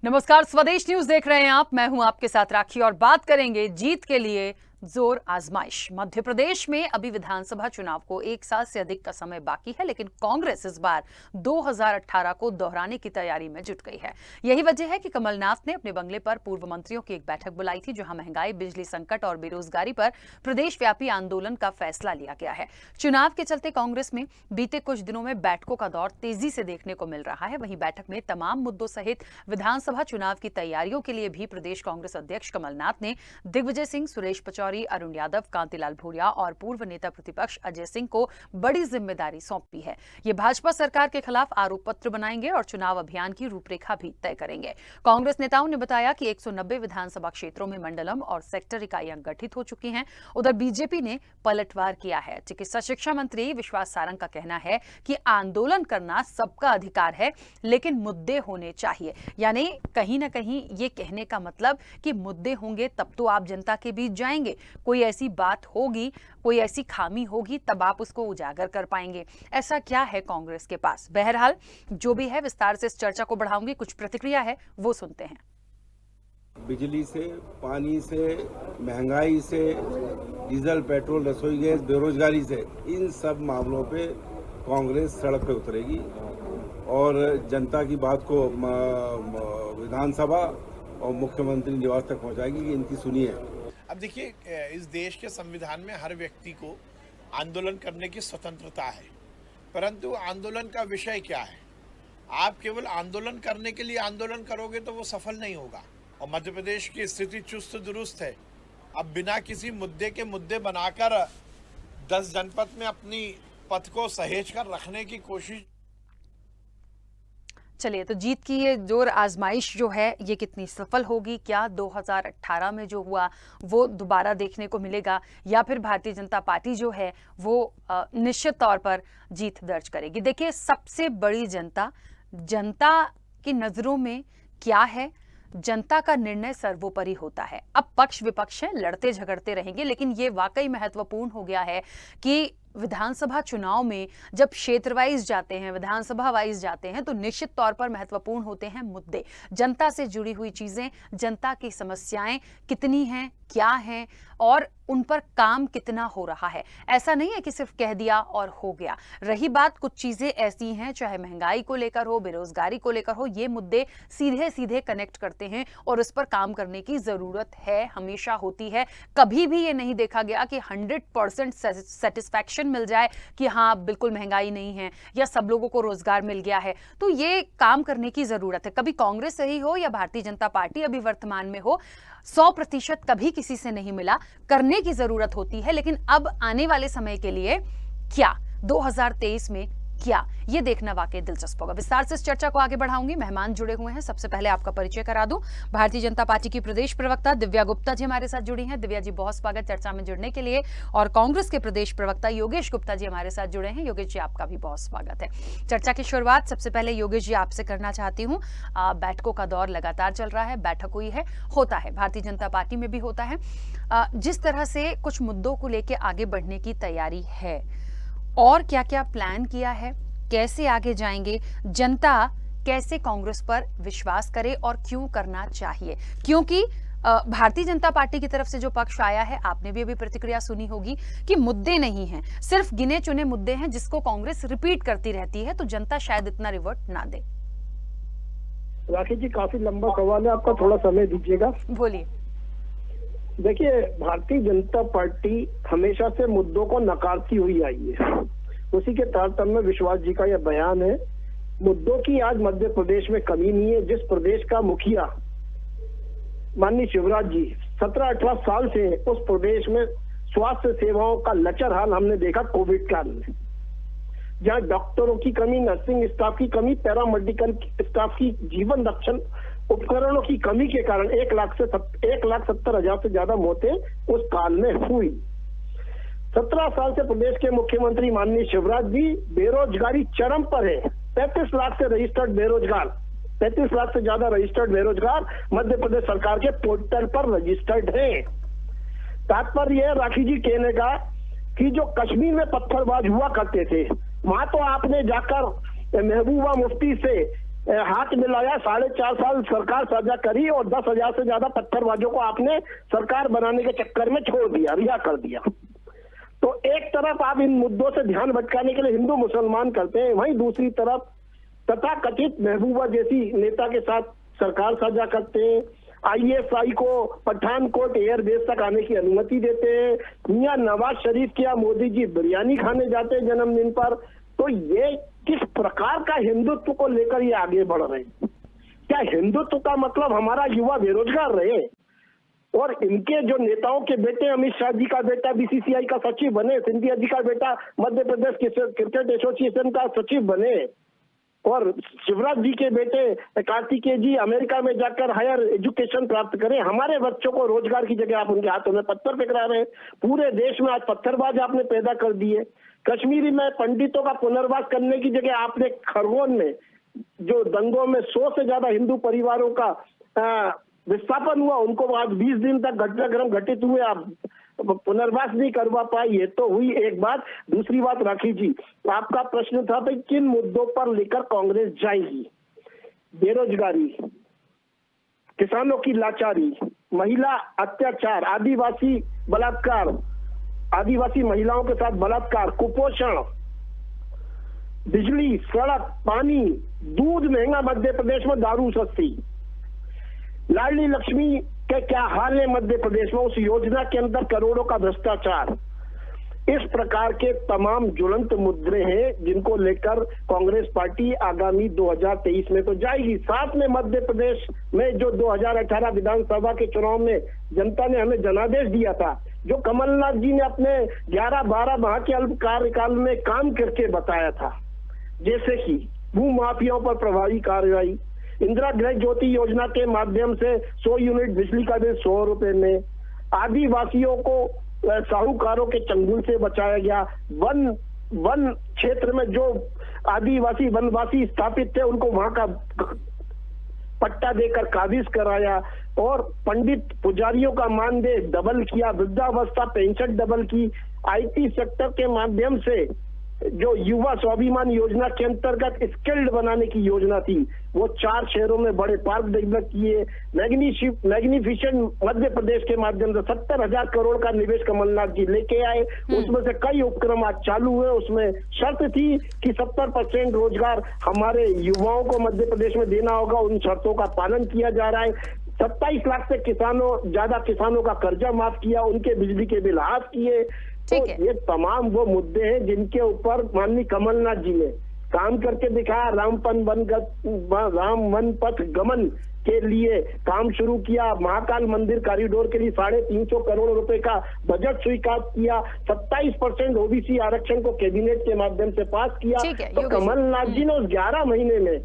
नमस्कार, स्वदेश न्यूज देख रहे हैं आप। मैं हूं आपके साथ राखी और बात करेंगे जीत के लिए जोर आजमाइश। मध्य प्रदेश में अभी विधानसभा चुनाव को 1 साल से अधिक का समय बाकी है, लेकिन कांग्रेस इस बार 2018 को दोहराने की तैयारी में जुट गई है। यही वजह है कि कमलनाथ ने अपने बंगले पर पूर्व मंत्रियों की एक बैठक बुलाई थी, जहां महंगाई, बिजली संकट और बेरोजगारी पर प्रदेशव्यापी आंदोलन का फैसला लिया गया है। चुनाव के चलते कांग्रेस में बीते कुछ दिनों में बैठकों का दौर तेजी से देखने को मिल रहा है। वहीं बैठक में तमाम मुद्दों सहित विधानसभा चुनाव की तैयारियों के लिए भी प्रदेश कांग्रेस अध्यक्ष कमलनाथ ने दिग्विजय सिंह, सुरेश पचौरी, अरुण यादव, कांतिलाल भूरिया और पूर्व नेता प्रतिपक्ष अजय सिंह को बड़ी जिम्मेदारी सौंपी है। ये भाजपा सरकार के खिलाफ आरोप पत्र बनाएंगे और चुनाव अभियान की रूपरेखा भी तय करेंगे। कांग्रेस नेताओं ने बताया कि 190 विधानसभा क्षेत्रों में मंडलम और सेक्टर इकाइयां गठित हो चुकी हैं। उधर बीजेपी ने पलटवार किया है। चिकित्सा शिक्षा मंत्री विश्वास सारंग का कहना है कि आंदोलन करना सबका अधिकार है, लेकिन मुद्दे होने चाहिए। यानी कहीं ना कहीं ये कहने का मतलब कि मुद्दे होंगे तब तो आप जनता के बीच जाएंगे, कोई ऐसी बात होगी, कोई ऐसी खामी होगी तब आप उसको उजागर कर पाएंगे। ऐसा क्या है कांग्रेस के पास? बहरहाल जो भी है, विस्तार से इस चर्चा को बढ़ाऊंगी। कुछ प्रतिक्रिया है वो सुनते हैं। बिजली से, पानी से, महंगाई से, डीजल, पेट्रोल, रसोई गैस, बेरोजगारी से, इन सब मामलों पे कांग्रेस सड़क पे उतरेगी और जनता की बात को विधानसभा और मुख्यमंत्री निवास तक पहुंचाएगी कि इनकी सुनिए। अब देखिए, इस देश के संविधान में हर व्यक्ति को आंदोलन करने की स्वतंत्रता है, परंतु आंदोलन का विषय क्या है? आप केवल आंदोलन करने के लिए आंदोलन करोगे तो वो सफल नहीं होगा। और मध्य प्रदेश की स्थिति चुस्त दुरुस्त है। अब बिना किसी मुद्दे के मुद्दे बनाकर 10 जनपद में अपनी पथ को सहेज कर रखने की कोशिश। चलिए, तो जीत की ये जोर आजमाइश जो है ये कितनी सफल होगी? क्या 2018 में जो हुआ वो दोबारा देखने को मिलेगा, या फिर भारतीय जनता पार्टी जो है वो निश्चित तौर पर जीत दर्ज करेगी? देखिए, सबसे बड़ी जनता की नजरों में क्या है? जनता का निर्णय सर्वोपरि होता है। अब पक्ष विपक्ष है, लड़ते झगड़ते रहेंगे, लेकिन ये वाकई महत्वपूर्ण हो गया है कि विधानसभा चुनाव में जब क्षेत्र वाइज जाते हैं, विधानसभा वाइज जाते हैं, तो निश्चित तौर पर महत्वपूर्ण होते हैं मुद्दे, जनता से जुड़ी हुई चीजें, जनता की समस्याएं कितनी हैं, क्या हैं और उन पर काम कितना हो रहा है। ऐसा नहीं है कि सिर्फ कह दिया और हो गया। रही बात, कुछ चीजें ऐसी हैं, चाहे महंगाई को लेकर हो, बेरोजगारी को लेकर हो, ये मुद्दे सीधे सीधे कनेक्ट करते हैं और इस पर काम करने की जरूरत है, हमेशा होती है। कभी भी ये नहीं देखा गया कि 100% सेटिस्फैक्शन मिल जाए कि हाँ बिल्कुल महंगाई नहीं है या सब लोगों को रोजगार मिल गया है। तो ये काम करने की जरूरत है। कभी कांग्रेस सही हो या भारतीय जनता पार्टी अभी वर्तमान में हो, 100% कभी किसी से नहीं मिला। करने की जरूरत होती है, लेकिन अब आने वाले समय के लिए क्या, 2023 में क्या, ये देखना वाकई दिलचस्प होगा। विस्तार से इस चर्चा को आगे बढ़ाऊंगी। मेहमान जुड़े हुए हैं। सबसे पहले आपका परिचय करा दूं। भारतीय जनता पार्टी की प्रदेश प्रवक्ता दिव्या गुप्ता जी हमारे साथ जुड़ी हैं। दिव्या जी, बहुत स्वागत चर्चा में जुड़ने के लिए। और कांग्रेस के प्रदेश प्रवक्ता योगेश गुप्ता जी हमारे साथ जुड़े हैं। योगेश जी, आपका भी बहुत स्वागत है। चर्चा की शुरुआत सबसे पहले योगेश जी आपसे करना चाहती हूँ। बैठकों का दौर लगातार चल रहा है, बैठक हुई है, होता है, भारतीय जनता पार्टी में भी होता है। जिस तरह से कुछ मुद्दों को लेकर आगे बढ़ने की तैयारी है, और क्या क्या प्लान किया है, कैसे आगे जाएंगे, जनता कैसे कांग्रेस पर विश्वास करे और क्यों करना चाहिए? क्योंकि भारतीय जनता पार्टी की तरफ से जो पक्ष आया है, आपने भी अभी प्रतिक्रिया सुनी होगी कि मुद्दे नहीं हैं, सिर्फ गिने चुने मुद्दे हैं जिसको कांग्रेस रिपीट करती रहती है, तो जनता शायद इतना रिवर्ट ना दे। राखी जी, काफी लंबा सवाल है आपका, थोड़ा समय दीजिएगा। बोलिए। देखिए, भारतीय जनता पार्टी हमेशा से मुद्दों को नकारती हुई आई है। उसी के तारतम्य में विश्वास जी का यह बयान है। मुद्दों की आज मध्य प्रदेश में कमी नहीं है। जिस प्रदेश का मुखिया माननीय शिवराज जी 17-18 साल से उस प्रदेश में स्वास्थ्य सेवाओं का लचर हाल हमने देखा कोविड काल में, जहाँ डॉक्टरों की कमी, नर्सिंग स्टाफ की कमी, पैरामेडिकल स्टाफ की, जीवन रक्षण उपकरणों की कमी के कारण 1,70,000 से ज्यादा मौतें उस काल में हुई। 17 साल से प्रदेश के मुख्यमंत्री माननीय शिवराज जी, बेरोजगारी चरम पर है। 35 लाख से रजिस्टर्ड बेरोजगार, 35 लाख से ज्यादा रजिस्टर्ड बेरोजगार मध्य प्रदेश सरकार के पोर्टल पर रजिस्टर्ड है। तात्पर्य यह राखी जी कहने का कि जो कश्मीर में पत्थरबाज हुआ करते थे, वहां तो आपने जाकर महबूबा मुफ्ती से हाथ मिलाया, 4.5 साल सरकार साझा करी और 10,000 से ज्यादा पत्थरबाजों को आपने सरकार बनाने के चक्कर में छोड़ दिया, रिहा कर दिया। तो एक तरफ आप इन मुद्दों से ध्यान भटकाने के लिए हिंदू मुसलमान करते हैं, वहीं दूसरी तरफ तथा कथित महबूबा जैसी नेता के साथ सरकार साझा करते हैं। आईएसआई को पठानकोट एयरबेस तक आने की अनुमति देते हैं। मियां नवाज शरीफ के यहाँ मोदी जी बिरयानी खाने जाते हैं जन्मदिन पर। तो ये किस प्रकार का हिंदुत्व को लेकर ये आगे बढ़ रहे हैं? क्या हिंदुत्व का मतलब हमारा युवा बेरोजगार रहे? और इनके जो नेताओं के बेटे, अमित शाह जी का बेटा बीसीसीआई का सचिव बने, सिंधिया जी का बेटा मध्य प्रदेश क्रिकेट एसोसिएशन का सचिव बने, और शिवराज जी के बेटे कार्तिकेय जी अमेरिका में जाकर हायर एजुकेशन प्राप्त करें। हमारे बच्चों को रोजगार की जगह आप उनके हाथों में पत्थर पकड़ा रहे हैं। पूरे देश में आज पत्थरबाज आपने पैदा कर दिए। कश्मीरी में पंडितों का पुनर्वास करने की जगह आपने खरगोन में जो दंगों में 100 से ज्यादा हिंदू परिवारों का विस्थापन हुआ, उनको आज 20 दिन तक घटनाक्रम घटित हुए, आप पुनर्वास नहीं करवा पाए। ये तो हुई एक बात। दूसरी बात राखी जी, आपका प्रश्न था भाई किन मुद्दों पर लेकर कांग्रेस जाएगी? बेरोजगारी, किसानों की लाचारी, महिला अत्याचार, आदिवासी बलात्कार, आदिवासी महिलाओं के साथ बलात्कार, कुपोषण, बिजली, सड़क, पानी, दूध महंगा मध्य प्रदेश में, दारू सस्ती, लाडली लक्ष्मी के क्या हाल है मध्य प्रदेश में, उस योजना के अंदर करोड़ों का भ्रष्टाचार। इस प्रकार के तमाम ज्वलंत मुद्दे हैं जिनको लेकर कांग्रेस पार्टी आगामी 2023 में तो जाएगी। साथ में मध्य प्रदेश में जो 2018 विधानसभा के चुनाव में जनता ने हमें जनादेश दिया था, जो कमलनाथ जी ने अपने 11-12 माह के अल्प कार्यकाल में काम करके बताया था, जैसे कि भू माफियाओं पर प्रभावी कार्रवाई, इंदिरा गृह ज्योति योजना के माध्यम से 100 यूनिट बिजली का बिल 100 रुपए में, आदिवासियों को साहूकारों के चंगुल से बचाया गया, वन क्षेत्र में जो आदिवासी वनवासी स्थापित थे उनको वहां का पट्टा देकर काबिज कराया, और पंडित पुजारियों का मानदेय डबल किया, वृद्धावस्था पेंशन डबल की, आईटी सेक्टर के माध्यम से जो युवा स्वाभिमान योजना के अंतर्गत स्किल्ड बनाने की योजना थी, वो 4 शहरों में बड़े पार्क डेवलप किए। मैग्निफिसेंट मध्य प्रदेश के माध्यम से 70,000 करोड़ का निवेश कमलनाथ जी लेके आए। उसमें से कई उपक्रम आज चालू हुए। उसमें शर्त थी कि 70% रोजगार हमारे युवाओं को मध्य प्रदेश में देना होगा। उन शर्तों का पालन किया जा रहा है। 27 लाख से ज्यादा किसानों का कर्जा माफ किया, उनके बिजली के बिल हाफ किए। तो ये तमाम वो मुद्दे हैं जिनके ऊपर माननीय कमलनाथ जी ने काम करके दिखाया। राम वन पथ गमन के लिए काम शुरू किया। महाकाल मंदिर कॉरिडोर के लिए 350 करोड़ रुपए का बजट स्वीकार किया। 27% ओबीसी आरक्षण को कैबिनेट के माध्यम से पास किया। तो कमलनाथ जी ने उस 11 महीने में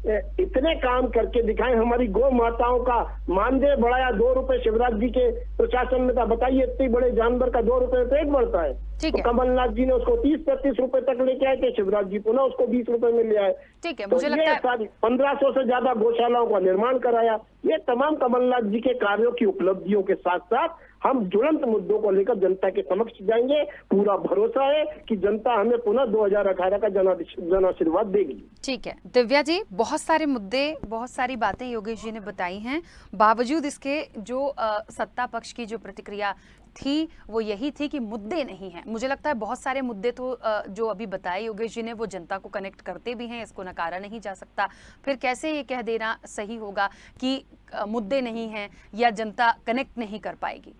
इतने काम करके दिखाए। हमारी गौ माताओं का मानदेय बढ़ाया, 2 रुपए शिवराज जी के प्रशासन में था। बताइए, इतने बड़े जानवर का 2 रुपए पेट बढ़ता है। तो कमलनाथ जी ने उसको 30-35 रुपए तक लेके आए थे, शिवराज जी पुनः उसको 20 रुपए में ले आए। ठीक है, तो मुझे लगता है 1500 से ज्यादा गौशालाओं का निर्माण कराया। ये तमाम कमलनाथ जी के कार्यों की उपलब्धियों के साथ साथ हम ज्वलंत मुद्दों को लेकर जनता के समक्ष जाएंगे। पूरा भरोसा है कि जनता हमें पुनः 2018 का जन आशीर्वाद देगी। ठीक है दिव्या जी, बहुत सारे मुद्दे, बहुत सारी बातें योगेश जी ने बताई हैं। बावजूद इसके जो सत्ता पक्ष की जो प्रतिक्रिया थी वो यही थी कि मुद्दे नहीं हैं। मुझे लगता है बहुत सारे मुद्दे तो जो अभी बताए योगेश जी ने वो जनता को कनेक्ट करते भी हैं, इसको नकारा नहीं जा सकता। फिर कैसे ये कह देना सही होगा कि मुद्दे नहीं हैं या जनता कनेक्ट नहीं कर पाएगी?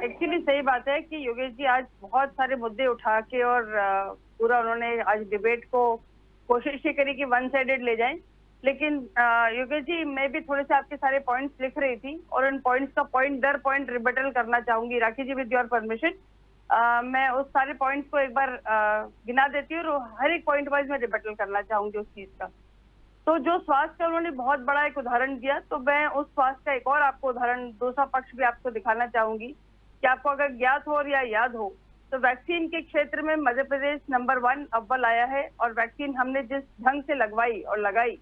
एक्चुअली सही बात है कि योगेश जी आज बहुत सारे मुद्दे उठा के और पूरा उन्होंने आज डिबेट को कोशिश ही करी कि वन साइडेड ले जाएं। लेकिन योगेश जी, मैं भी थोड़े से आपके सारे पॉइंट्स लिख रही थी और उन पॉइंट्स का पॉइंट दर पॉइंट रिबटल करना चाहूंगी। राखी जी, विद योर परमिशन मैं उस सारे पॉइंट्स को एक बार गिना देती हूँ और हर एक पॉइंट वाइज मैं रिबटल करना चाहूंगी उस चीज का। तो जो स्वास्थ्य का उन्होंने बहुत बड़ा एक उदाहरण दिया, तो मैं उस स्वास्थ्य का एक और आपको उदाहरण, दूसरा पक्ष भी आपको दिखाना चाहूंगी कि आपको अगर ज्ञात हो या याद हो तो वैक्सीन के क्षेत्र में मध्य प्रदेश नंबर 1 अव्वल आया है। और वैक्सीन हमने जिस ढंग से लगवाई और लगाई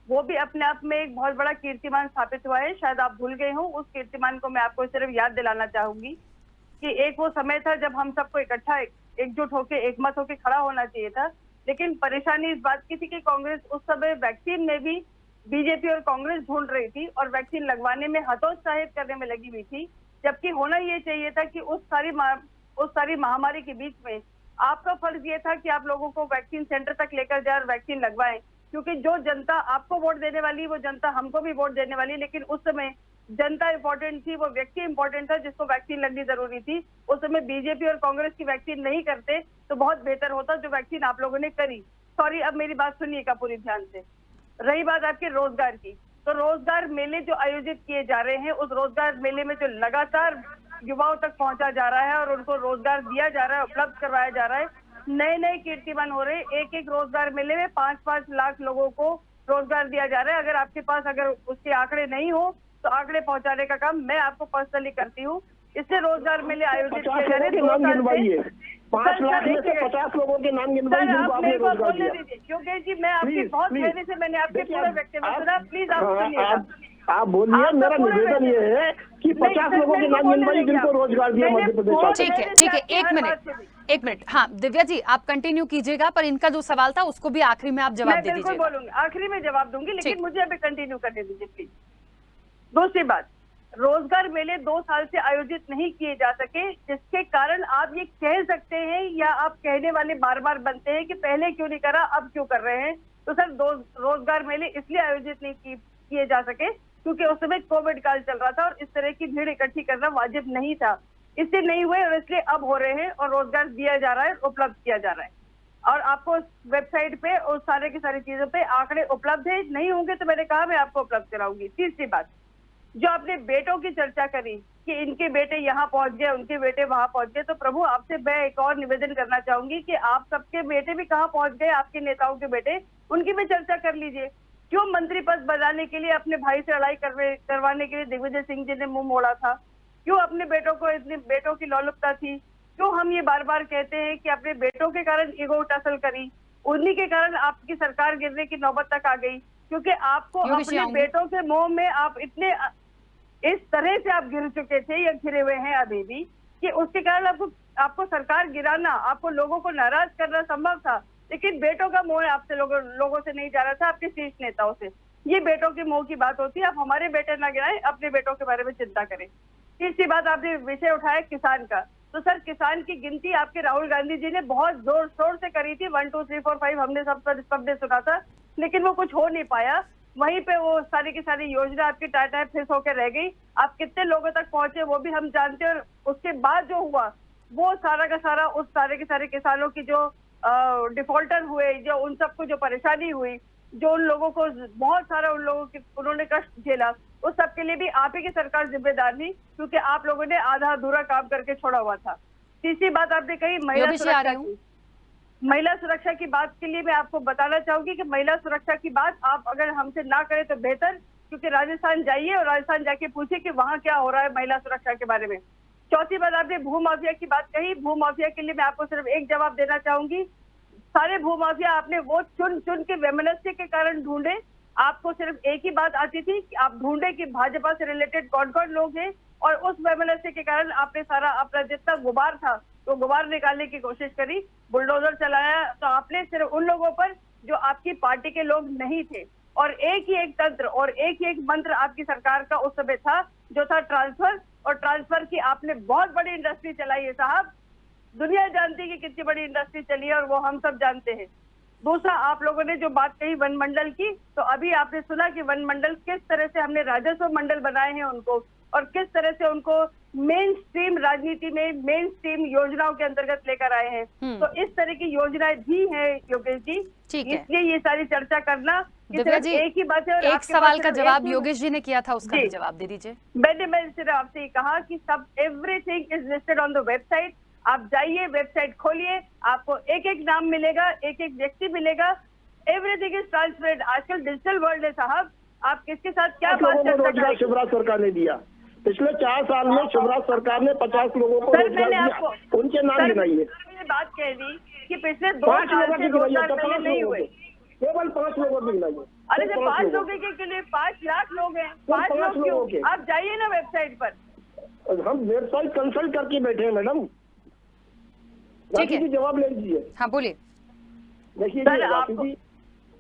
वो भी अपने आप में एक बहुत बड़ा कीर्तिमान स्थापित हुआ है। शायद आप भूल गए हो उस कीर्तिमान को, मैं आपको सिर्फ याद दिलाना चाहूंगी कि एक वो समय था जब हम सबको इकट्ठा एकजुट होकर एकमत होकर खड़ा होना चाहिए था। लेकिन परेशानी इस बात की थी कि कांग्रेस उस समय वैक्सीन में भी बीजेपी और कांग्रेस ढूंढ रही थी और वैक्सीन लगवाने में हतोत्साहित करने में लगी हुई थी, जबकि होना ये चाहिए था कि उस सारी महामारी के बीच में आपका फर्ज ये था कि आप लोगों को वैक्सीन सेंटर तक लेकर जाए और वैक्सीन लगवाएं, क्योंकि जो जनता आपको वोट देने वाली वो जनता हमको भी वोट देने वाली। लेकिन उस समय जनता इंपॉर्टेंट थी, वो व्यक्ति इंपॉर्टेंट था जिसको वैक्सीन लगनी जरूरी थी। उस समय बीजेपी और कांग्रेस की वैक्सीन नहीं करते तो बहुत बेहतर होता, जो वैक्सीन आप लोगों ने करी। सॉरी, अब मेरी बात सुनिएगा पूरी ध्यान से। रही बात आपके रोजगार की, तो रोजगार मेले जो आयोजित किए जा रहे हैं, उस रोजगार मेले में जो लगातार युवाओं तक पहुंचा जा रहा है और उनको रोजगार दिया जा रहा है, उपलब्ध करवाया जा रहा है, नए नए कीर्तिमान हो रहे। एक एक रोजगार मेले में 5-5 लाख लोगों को रोजगार दिया जा रहा है। अगर आपके पास अगर उसके आंकड़े नहीं हो तो आंकड़े पहुंचाने का काम मैं आपको पर्सनली करती हूँ। इससे रोजगार मेले आयोजित किए जा रहे हैं 2 साल से। 5 लाख में से 50 लोगों के नाम गिनवाइए जिनको आपने रोजगार दिया। क्योंकि जी मैं आपकी बहुत धैर्य से मैंने आपके पूरा व्यक्तित्व सुना, प्लीज आप सुनिएगा। आप बोलिए, मेरा निवेदन ये है कि 50 लोगों के नाम गिनवाइए जिनको रोजगार दिया मध्य प्रदेश। ठीक है, एक मिनट। हाँ दिव्या जी, आप कंटिन्यू कीजिएगा, पर इनका जो सवाल था उसको भी आखिरी में आप जवाब दे दीजिए। बोलूंगी, आखिरी में जवाब दूंगी, लेकिन मुझे अभी कंटिन्यू करने दीजिए प्लीज। दूसरी बात, रोजगार मेले 2 साल से आयोजित नहीं किए जा सके, जिसके कारण आप ये कह सकते हैं या आप कहने वाले बार बार बनते हैं कि पहले क्यों नहीं करा, अब क्यों कर रहे हैं। तो सर, रोजगार मेले इसलिए आयोजित नहीं किए जा सके क्योंकि उस समय कोविड काल चल रहा था और इस तरह की भीड़ इकट्ठी करना वाजिब नहीं था, इसलिए नहीं हुए और इसलिए अब हो रहे हैं और रोजगार दिया जा रहा है, उपलब्ध किया जा रहा है। और आपको वेबसाइट पे और सारे की सारी चीजों पे आंकड़े उपलब्ध है, नहीं होंगे तो मैंने कहा मैं आपको उपलब्ध कराऊंगी। तीसरी बात, जो आपने बेटों की चर्चा करी कि इनके बेटे यहाँ पहुंच गए, उनके बेटे वहां पहुंच गए, तो प्रभु आपसे मैं एक और निवेदन करना चाहूंगी कि आप सबके बेटे भी कहाँ पहुंच गए, आपके नेताओं के बेटे, उनकी भी चर्चा कर लीजिए। क्यों मंत्री पद बनाने के लिए अपने भाई से लड़ाई करवाने के लिए दिग्विजय सिंह जी ने मुंह मोड़ा था? क्यों अपने बेटों को इतनी बेटों की लोलुपता थी? क्यों हम ये बार बार कहते हैं कि अपने बेटों के कारण ईगो टसल करी, उन्हीं के कारण आपकी सरकार गिरने की नौबत तक आ गई, क्योंकि आपको अपने बेटों के मोह में आप इतने इस तरह से आप गिर चुके थे या घिरे हुए हैं अभी भी कि उसके कारण आपको सरकार गिराना, आपको लोगों को नाराज करना संभव था, लेकिन बेटों का मोह आपसे लोगों से नहीं जा रहा था, आपके शीर्ष नेताओं से। ये बेटों के मोह की बात होती है, आप हमारे बेटे ना गिराएं, अपने बेटों के बारे में चिंता करें। तीसरी बात, आपने विषय उठाया किसान का, तो सर किसान की गिनती आपके राहुल गांधी जी ने बहुत जोर शोर से करी थी, 1 2 3 4 5 हमने सबने सुना था, लेकिन वो कुछ हो नहीं पाया। वहीं पे वो सारी की सारी योजना आपकी टाटा फिस होकर रह गई। आप कितने लोगों तक पहुंचे वो भी हम जानते हैं, और उसके बाद जो हुआ वो सारा का सारा उस सारे के सारे किसानों की जो डिफॉल्टर हुए, जो उन सबको जो परेशानी हुई, जो उन लोगों को बहुत सारा उन्होंने कष्ट झेला, उस सब के लिए भी आप ही की सरकार जिम्मेदार थी, क्योंकि आप लोगों ने आधा अधूरा काम करके छोड़ा हुआ था। तीसरी बात आपने कही महिला सुरक्षा की। महिला सुरक्षा की बात के लिए मैं आपको बताना चाहूंगी कि महिला सुरक्षा की बात आप अगर हमसे ना करें तो बेहतर, क्योंकि राजस्थान जाइए और राजस्थान जाके पूछिए कि वहां क्या हो रहा है महिला सुरक्षा के बारे में। चौथी बात, आपने भूमाफिया की बात कही। भूमाफिया के लिए मैं आपको सिर्फ एक जवाब देना चाहूंगी, सारे भूमाफिया आपने वो चुन चुन के वैमनस्य के कारण ढूंढे। आपको सिर्फ एक ही बात आती थी कि आप ढूंढे कि भाजपा से रिलेटेड कौन कौन लोग हैं, और उस वैमनस्य के कारण आपने सारा अपना जितना गुबार था तो गुबार निकालने की कोशिश करी, बुलडोजर चलाया, तो आपने सिर्फ उन लोगों पर जो आपकी पार्टी के लोग नहीं थे, और एक ही एक तंत्र और एक ही एक मंत्र आपकी सरकार का उस समय था, जो था ट्रांसफर। और ट्रांसफर की आपने बहुत बड़ी इंडस्ट्री चलाई है साहब, दुनिया जानती है कि कितनी बड़ी इंडस्ट्री चली है, और वो हम सब जानते हैं। दूसरा, आप लोगों ने जो बात कही वन मंडल की, तो अभी आपने सुना कि वन मंडल किस तरह से हमने राजस्व मंडल बनाए हैं उनको, और किस तरह से उनको मेन स्ट्रीम राजनीति में मेन स्ट्रीम योजनाओं के अंतर्गत लेकर आए हैं। तो इस तरह की योजनाएं भी है योगेश जी, इसलिए ये सारी चर्चा करना दिव्या जी, एक ही बात है। और एक सवाल का जवाब योगेश जी ने किया था, उसका भी जवाब दे दीजिए। मैंने सिर्फ आपसे ये कहा कि सब everything is listed on the website, आप जाइए, वेबसाइट खोलिए, आपको एक एक नाम मिलेगा, एक एक व्यक्ति मिलेगा, एवरीथिंग इज ट्रांसपेरेंट। आजकल डिजिटल वर्ल्ड है साहब, आप किसके साथ क्या बात कर सकते हैं। शिवराज सरकार ने दिया पिछले 4 साल में, शिवराज सरकार ने 50 लोगों को रोजगार दिया, उनके नाम गिनाइए। मैंने बात कह दी कि पिछले 2 साल से रोजगार मेले नहीं हुए, केवल 5 लोगों की गिनाइए। अरे जब 5 लोगों के लिए 5 लाख लोग हैं, 5 लोग क्यों? आप जाइए ना वेबसाइट पर। हम वेबसाइट कंसल्ट करके बैठे हैं मैडम, ठीक है, जवाब ले लीजिए। हाँ बोलिए। देखिए सर,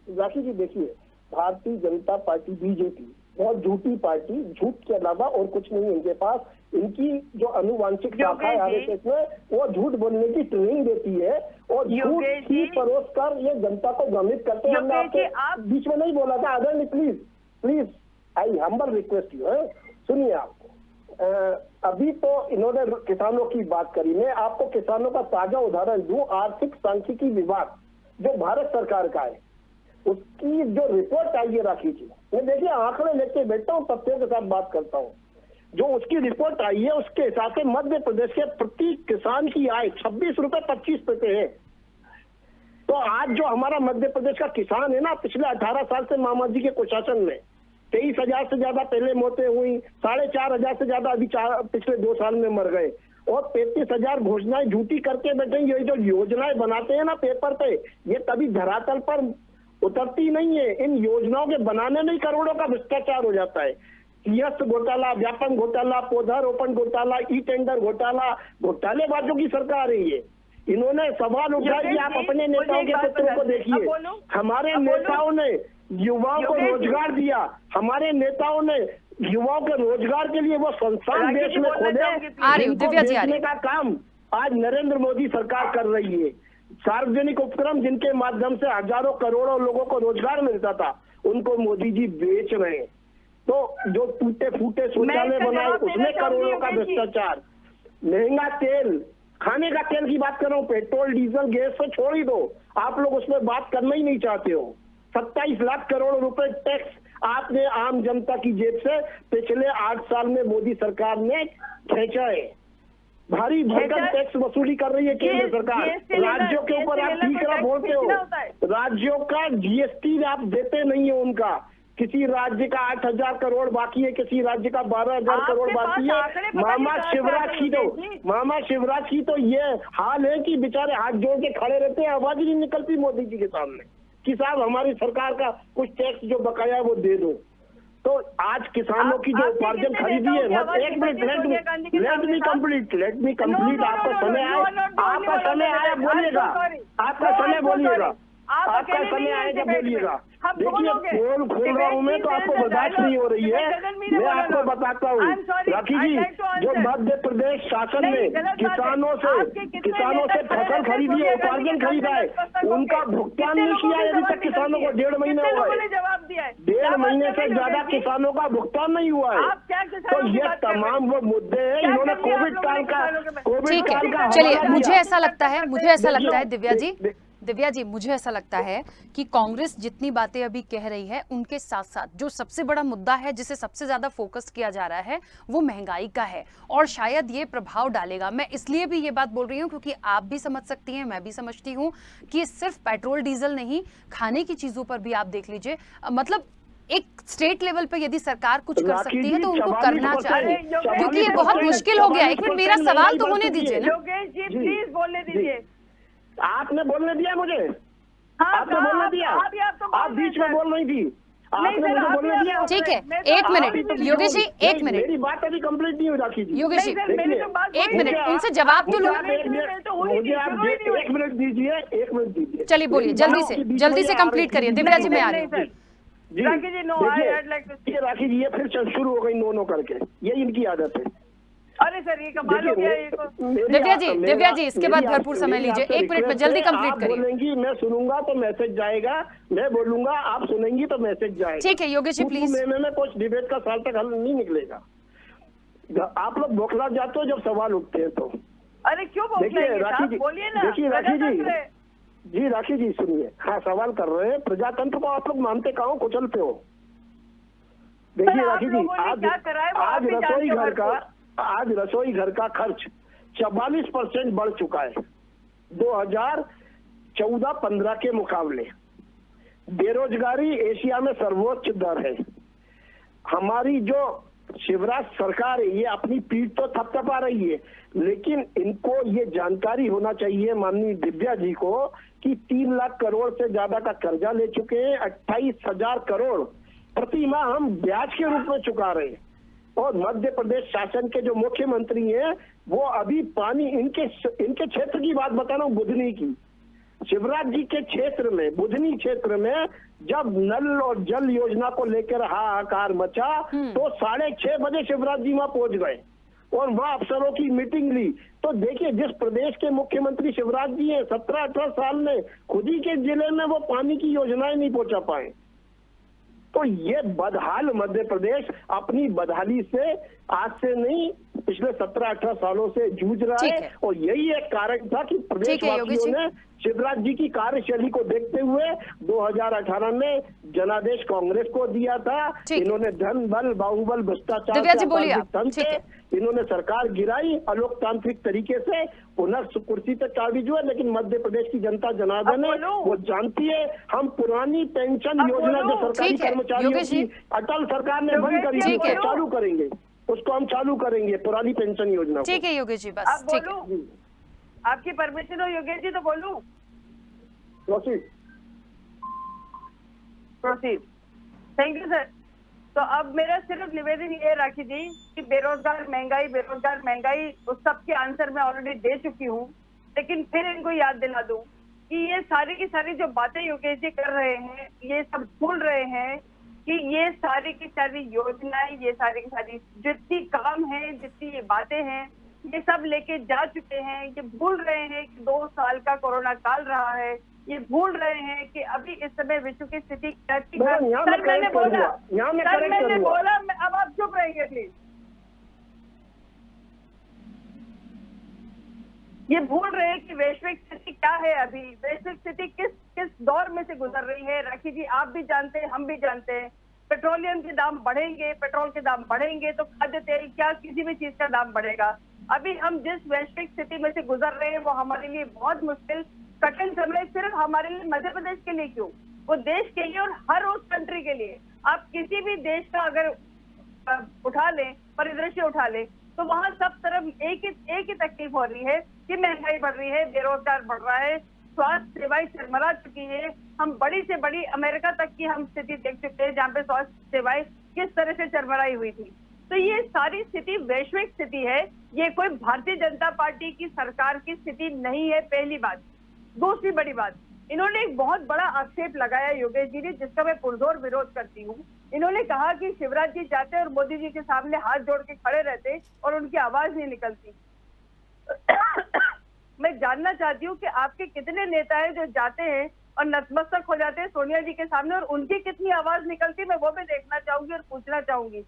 राखी जी देखिए, भारतीय जनता पार्टी बीजेपी बहुत झूठी पार्टी, झूठ के अलावा और कुछ नहीं इनके पास। इनकी जो अनुवांशिक शाखा है आरएसएस में, वो झूठ बोलने की ट्रेनिंग देती है और झूठ ही परोस कर ये जनता को भ्रमित करते हैं। हमने आपके बीच में नहीं बोला था आदरणीय, please I humble request you है, सुनिए आप। अभी तो इन्होंने किसानों की बात करी, मैं आपको किसानों का ताजा उदाहरण दूं। आर्थिक सांख्यिकी विभाग जो भारत सरकार का है, उसकी जो रिपोर्ट आई है राखी जी, मैं देखिए आंकड़े लेके बैठता हूँ, तथ्यों के साथ बात करता हूँ। जो उसकी रिपोर्ट आई है उसके हिसाब से मध्य प्रदेश के प्रति किसान की आय 26 रुपए 25 पैसे है। तो आज जो हमारा मध्य प्रदेश का किसान है ना, पिछले 18 साल से मामा जी के कुशासन में 23,000 से ज्यादा पहले मौतें हुई, 4,500 से ज्यादा अभी पिछले 2 साल में मर गए, और 35,000 घोषणाएं झूठी करके बैठे। ये जो योजनाएं बनाते हैं ना पेपर पे, ये कभी धरातल पर उतरती नहीं है। इन योजनाओं के बनाने में ही करोड़ों का भ्रष्टाचार हो जाता है। सीएस घोटाला, व्यापम घोटाला, पौधारोपण घोटाला, ई टेंडर घोटाला, घोटालेबाजों की सरकार है ये। इन्होंने सवाल उठाया कि आप अपने नेताओं के पत्रों को देखिए। हमारे नेताओं ने युवाओं को रोजगार दिया, हमारे नेताओं ने युवाओं के रोजगार के लिए वो संस्थान देश में खोले, जिनको बेचने का काम आज नरेंद्र मोदी सरकार कर रही है। सार्वजनिक उपक्रम जिनके माध्यम से हजारों करोड़ों लोगों को रोजगार मिलता था, उनको मोदी जी बेच रहे हैं। तो जो टूटे फूटे शौचालय बनाए उसमें करोड़ों का भ्रष्टाचार। महंगा तेल, खाने का तेल की बात कर रहा हूँ, पेट्रोल डीजल गैस से छोड़ ही दो, आप लोग उसमें बात करना ही नहीं चाहते हो। 27 लाख करोड़ रुपए टैक्स आपने आम जनता की जेब से पिछले 8 साल में मोदी सरकार ने खींचा है। भारी भरकम टैक्स वसूली कर रही है केंद्र सरकार। राज्यों के ऊपर आप तीसरा बोलते हो, राज्यों का जीएसटी आप देते नहीं है उनका। किसी राज्य का 8,000 करोड़ बाकी है, किसी राज्य का 12,000 करोड़ बाकी है। मामा शिवराज की तो ये हाल है कि बेचारे हाथ जोड़ के खड़े रहते हैं, आवाज ही नहीं निकलती मोदी जी के सामने कि साहब हमारी सरकार का कुछ टैक्स जो बकाया है वो दे दो। तो आज किसानों की जो उपार्जन खरीदी है, एक मिनट, लेट मी कंप्लीट। आपका समय आया बोलिएगा, आपका समय बोलिएगा, आपका समय आएगा बोलिएगा। देखिए पोल खोल रहा हूँ मैं, तो आपको बर्दाश्त नहीं हो रही है। मैं आपको बताता हूँ राखी जी, जो मध्य प्रदेश शासन ने किसानों से फसल खरीदी है, उपार्जन खरीदा है, उनका भुगतान नहीं किया है अभी तक किसानों को। 1.5 महीने हुआ है, 1.5 महीने से ज्यादा किसानों का भुगतान नहीं हुआ है। तो ये तमाम वो मुद्दे हैं। इन्होंने कोविड काल का चलिए, मुझे ऐसा लगता है दिव्या जी, मुझे ऐसा लगता है कि कांग्रेस जितनी बातें अभी कह रही है, उनके साथ साथ जो सबसे बड़ा मुद्दा है जिसे सबसे ज्यादा फोकस किया जा रहा है, वो महंगाई का है, और शायद ये प्रभाव डालेगा। मैं इसलिए भी ये बात बोल रही हूँ क्योंकि आप भी समझ सकती हैं, मैं भी समझती हूँ कि सिर्फ पेट्रोल डीजल नहीं, खाने की चीजों पर भी आप देख लीजिए। मतलब एक स्टेट लेवल पे यदि सरकार कुछ कर सकती है तो उनको करना चाहिए, क्योंकि ये बहुत मुश्किल हो गया। एक मिनट, मेरा सवाल तो होने दीजिए ना। योगेश जी प्लीज बोलने दीजिए। आपने बोलने दिया मुझे? आपने बोलने दिया? आप बीच में बोल रही थी, आपने मुझे बोलने दिया? ठीक है, 1 मिनट योगेश जी, 1 मिनट। मेरी बात अभी कंप्लीट नहीं हुई राखी जी। योगेश जी 1 मिनट, उनसे जवाब तो लो। मुझे आप 1 मिनट दीजिए, 1 मिनट दीजिए। चलिए बोलिए, जल्दी से कंप्लीट करिए। दिव्या जी मैं आ रही हूँ। राखी जी नो, राखी जी ये फिर शुरू हो गई नो करके, ये इनकी आदत है। अरे सर ये कमाल हो गया ये तो। दिव्या जी इसके बाद भरपूर समय लीजिए। 1 मिनट में जल्दी कंप्लीट करिए। बोलेंगी, मैं सुनूंगा तो मैसेज जाएगा, मैं बोलूंगा आप सुनेंगी तो मैसेज जाएगा। ठीक है योगेश जी प्लीज। में कुछ डिबेट का साल तक हल नहीं निकलेगा। आप लोग बौखला जाते हो जब सवाल उठते हैं तो। अरे क्यों बौखलाएंगे साहब, बोलिए ना। देखिए राखी जी सुनिए। हाँ, सवाल कर रहे हैं। प्रजातंत्र को आप लोग मानते कहाँ हो, कुचलते हो। देखिए राखी जी, आज रसोई घर का खर्च 44% बढ़ चुका है 2014-15 के मुकाबले। बेरोजगारी एशिया में सर्वोच्च दर है। हमारी जो शिवराज सरकार है ये अपनी पीठ तो थपथपा रही है, लेकिन इनको ये जानकारी होना चाहिए माननीय दिव्या जी को कि 3 लाख करोड़ से ज्यादा का कर्जा ले चुके हैं। 28,000 करोड़ प्रति माह हम ब्याज के रूप में चुका रहे हैं। और मध्य प्रदेश शासन के जो मुख्यमंत्री हैं वो अभी पानी, इनके क्षेत्र की बात बता रहा हूँ, बुधनी की, शिवराज जी के क्षेत्र में, बुधनी क्षेत्र में जब नल और जल योजना को लेकर हाहाकार मचा तो 6:30 बजे शिवराज जी वहां पहुंच गए और वहां अफसरों की मीटिंग ली। तो देखिए, जिस प्रदेश के मुख्यमंत्री शिवराज जी हैं, 17-18 साल में खुद ही के जिले में वो पानी की योजनाएं नहीं पहुंचा पाए। तो ये बदहाल मध्य प्रदेश अपनी बदहाली से आज से नहीं, पिछले 17-18 सालों से जूझ रहा है और यही एक कारण था कि प्रदेशवासियों ने शिवराज जी की कार्यशैली को देखते हुए 2018 में जनादेश कांग्रेस को दिया था। इन्होंने धन बल बाहुबल भ्रष्टाचार इन्होंने सरकार गिराई, अलोकतांत्रिक तरीके से पुनः कुर्सी पे काबिज हुए। लेकिन मध्य प्रदेश की जनता जनार्दन है, वो जानती है हम पुरानी पेंशन योजना जो सरकारी कर्मचारियों की अटल सरकार ने बंद करी थी उसको चालू करेंगे, उसको हम चालू करेंगे पुरानी पेंशन योजना। ठीक है योगेश जी, बस ठीक है, आपकी परमिशन हो योगेश जी तो बोलूं? प्रोसीड। Thank you sir. तो अब मेरा सिर्फ निवेदन ये राखी जी कि बेरोजगार महंगाई उस सब के आंसर मैं ऑलरेडी दे चुकी हूँ, लेकिन फिर इनको याद दिला दूं कि ये सारी की सारी जो बातें योगेश जी कर रहे हैं, ये सब भूल रहे हैं कि ये सारी की सारी योजनाएं, ये सारी की सारी जितनी काम है, जितनी ये बातें हैं, ये सब लेके जा चुके हैं। ये भूल रहे हैं कि 2 साल का कोरोना काल रहा है, ये भूल रहे हैं कि अभी इस समय विश्व की स्थिति क्या थी। सर मैंने बोला, अब आप चुप रहेंगे प्लीज। ये भूल रहे हैं कि वैश्विक स्थिति क्या है, अभी वैश्विक स्थिति किस दौर में से गुजर रही है। राखी जी आप भी जानते हैं, हम भी जानते हैं, पेट्रोलियम के दाम बढ़ेंगे, पेट्रोल के दाम बढ़ेंगे तो खाद्य तेल क्या किसी भी चीज का दाम बढ़ेगा। अभी हम जिस वैश्विक स्थिति में से गुजर रहे हैं वो हमारे लिए बहुत मुश्किल कठिन समय, सिर्फ हमारे लिए मध्य प्रदेश के लिए क्यों, वो देश के लिए और हर उस कंट्री के लिए। आप किसी भी देश का अगर उठा लें, परिदृश्य उठा लें, तो वहां सब तरफ एक ही तकलीफ हो रही है कि महंगाई बढ़ रही है, बेरोजगार बढ़ रहा है, स्वास्थ्य सेवाएं चरमरा चुकी है। हम बड़ी से बड़ी अमेरिका तक की हम स्थिति देख चुके हैं जहाँ पे स्वास्थ्य सेवाएं किस तरह से चरमराई हुई थी। तो ये सारी स्थिति वैश्विक स्थिति है, ये कोई भारतीय जनता पार्टी की सरकार की स्थिति नहीं है, पहली बात। दूसरी बड़ी बात, इन्होंने एक बहुत बड़ा आक्षेप लगाया योगेश जी ने, जिसका मैं पुरजोर विरोध करती हूँ। इन्होंने कहा कि शिवराज जी जाते और मोदी जी के सामने हाथ जोड़ के खड़े रहते और उनकी आवाज नहीं निकलती। मैं जानना चाहती हूँ कि आपके कितने नेता हैं जो जाते हैं और नतमस्तक हो जाते हैं सोनिया जी के सामने और उनकी कितनी आवाज निकलती, मैं वो भी देखना चाहूंगी और पूछना चाहूंगी।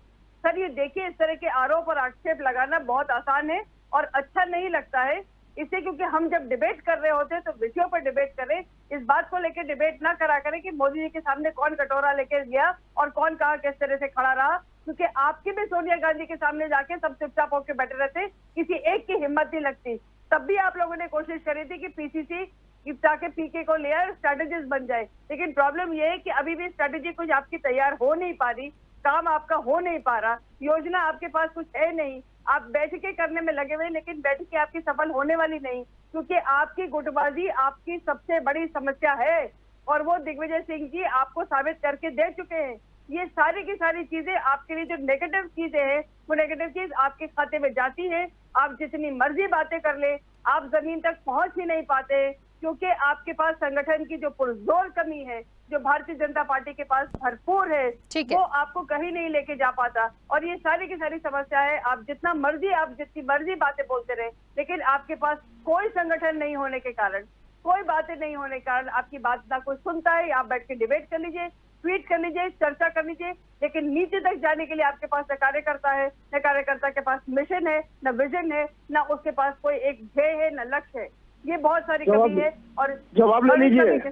सर ये देखिए, इस तरह के आरोप और आक्षेप लगाना बहुत आसान है और अच्छा नहीं लगता है इससे, क्योंकि हम जब डिबेट कर रहे होते हैं तो विषयों पर डिबेट करें, इस बात को लेकर डिबेट ना करा करें कि मोदी जी के सामने कौन कटोरा लेकर गया और कौन कहाँ किस तरह से खड़ा रहा। क्योंकि आपकी भी सोनिया गांधी के सामने जाके सब चुपचाप होकर बैठे रहते, किसी एक की हिम्मत नहीं लगती। तब भी आप लोगों ने कोशिश करी थी कि पीसीसी जाके पीके को ले आए, स्ट्रेटेजिस्ट बन जाए, लेकिन प्रॉब्लम ये है कि अभी भी स्ट्रेटेजी कुछ आपकी तैयार हो नहीं पा रही, काम आपका हो नहीं पा रहा, योजना आपके पास कुछ है नहीं, आप बैठकें करने में लगे हुए, लेकिन बैठकें आपकी सफल होने वाली नहीं, क्योंकि आपकी गुटबाजी आपकी सबसे बड़ी समस्या है और वो दिग्विजय सिंह जी आपको साबित करके दे चुके हैं। ये सारी की सारी चीजें आपके लिए जो नेगेटिव चीजें हैं, वो नेगेटिव चीज आपके खाते में जाती है। आप जितनी मर्जी बातें कर ले, आप जमीन तक पहुंच ही नहीं पाते, क्योंकि आपके पास संगठन की जो पुरजोर कमी है, जो भारतीय जनता पार्टी के पास भरपूर है, वो आपको कहीं नहीं लेके जा पाता। और ये सारी की सारी समस्या है, आप जितनी मर्जी बातें बोलते रहे, लेकिन आपके पास कोई संगठन नहीं होने के कारण, कोई बातें नहीं होने के कारण आपकी बात ना कोई सुनता है। आप बैठ के डिबेट कर लीजिए, ट्वीट कर लीजिए, चर्चा कर लीजिए, लेकिन नीचे तक जाने के लिए आपके पास न कार्यकर्ता है, न कार्यकर्ता के पास मिशन है, न विजन है, न उसके पास कोई एक ध्येय है, न लक्ष्य है। ये बहुत सारी कमी है। और जवाब ले लीजिए।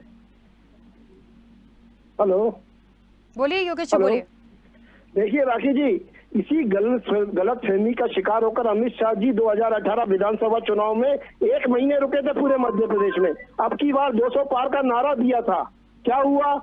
हेलो, बोलिए योगेश जी, बोलिए। देखिए राखी जी, इसी गलत फहमी का शिकार होकर अमित शाह जी 2018 विधानसभा चुनाव में 1 महीने रुके थे पूरे मध्य प्रदेश में। अब की बार 200 पार का नारा दिया था, क्या हुआ?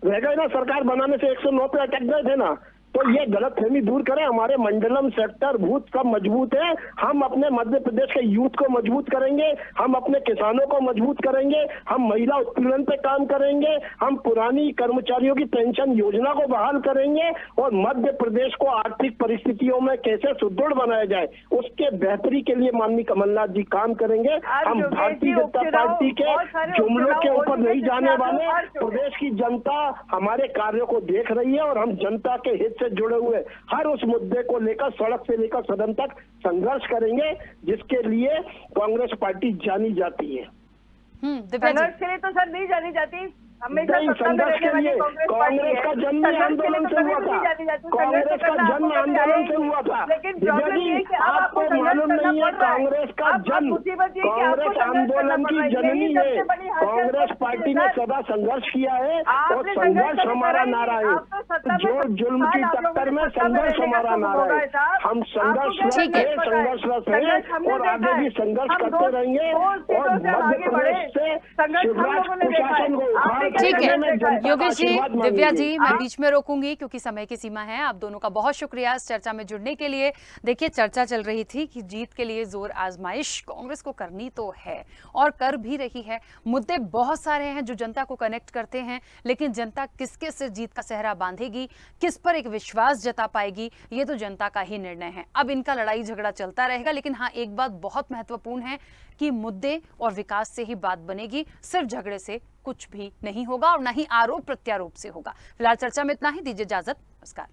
रह गए ना, सरकार बनाने से 109 पे अटक गए थे ना। तो ये गलतफहमी दूर करें। हमारे मंडलम, सेक्टर, बूथ सब मजबूत है। हम अपने मध्य प्रदेश के यूथ को मजबूत करेंगे, हम अपने किसानों को मजबूत करेंगे, हम महिला उत्पीड़न पे काम करेंगे, हम पुरानी कर्मचारियों की पेंशन योजना को बहाल करेंगे और मध्य प्रदेश को आर्थिक परिस्थितियों में कैसे सुदृढ़ बनाया जाए उसके बेहतरी के लिए माननीय कमलनाथ जी काम करेंगे। हम भारतीय जनता पार्टी के जुमलों के ऊपर नहीं जाने वाले। प्रदेश की जनता हमारे कार्यों को देख रही है और हम जनता के हित से जुड़े हुए हर उस मुद्दे को लेकर सड़क से लेकर सदन तक संघर्ष करेंगे, जिसके लिए कांग्रेस पार्टी जानी जाती है। दिव्या जी, संघर्ष के लिए तो सर नहीं जानी जाती, हमेशा नहीं, सत्ता में संघर्ष रहने के वाली लिए कांग्रेस का जन्म ही आंदोलन से हुआ था। कांग्रेस का जन्म आंदोलन से हुआ था। लेकिन प्रॉब्लम ये है कि अब आपको मालूम नहीं है, कांग्रेस का जन्म कांग्रेस आंदोलन की जननी है। कांग्रेस पार्टी ने सदा संघर्ष किया है और संघर्ष हमारा नारा है। जो जुल्म की टक्कर में संघर्ष हमारा नारा है। हम संघर्षरत है, संघर्षरत है और आगे भी संघर्ष करते रहेंगे और मध्य प्रदेश से शिवराज कुशासन को उखाड़ ठीक है जनता का योगेश जी, आशीर्वाद दिव्या मांगेंगे। जी, मैं बीच में रोकूंगी क्योंकि समय की सीमा है। आप दोनों का बहुत शुक्रिया इस चर्चा में जुड़ने के लिए। देखिए, चर्चा चल रही थी कि जीत के लिए जोर आजमाइश कांग्रेस को करनी तो है और कर भी रही है। मुद्दे बहुत सारे हैं जो जनता को कनेक्ट करते हैं, लेकिन जनता किसके से जीत का सेहरा बांधेगी, किस पर एक विश्वास जता पाएगी, ये तो जनता का ही निर्णय है। अब इनका लड़ाई झगड़ा चलता रहेगा, लेकिन हाँ, एक बात बहुत महत्वपूर्ण है कि मुद्दे और विकास से ही बात बनेगी, सिर्फ झगड़े से कुछ भी नहीं होगा और ना ही आरोप प्रत्यारोप से होगा। फिलहाल चर्चा में इतना ही, दीजिए इजाजत, नमस्कार।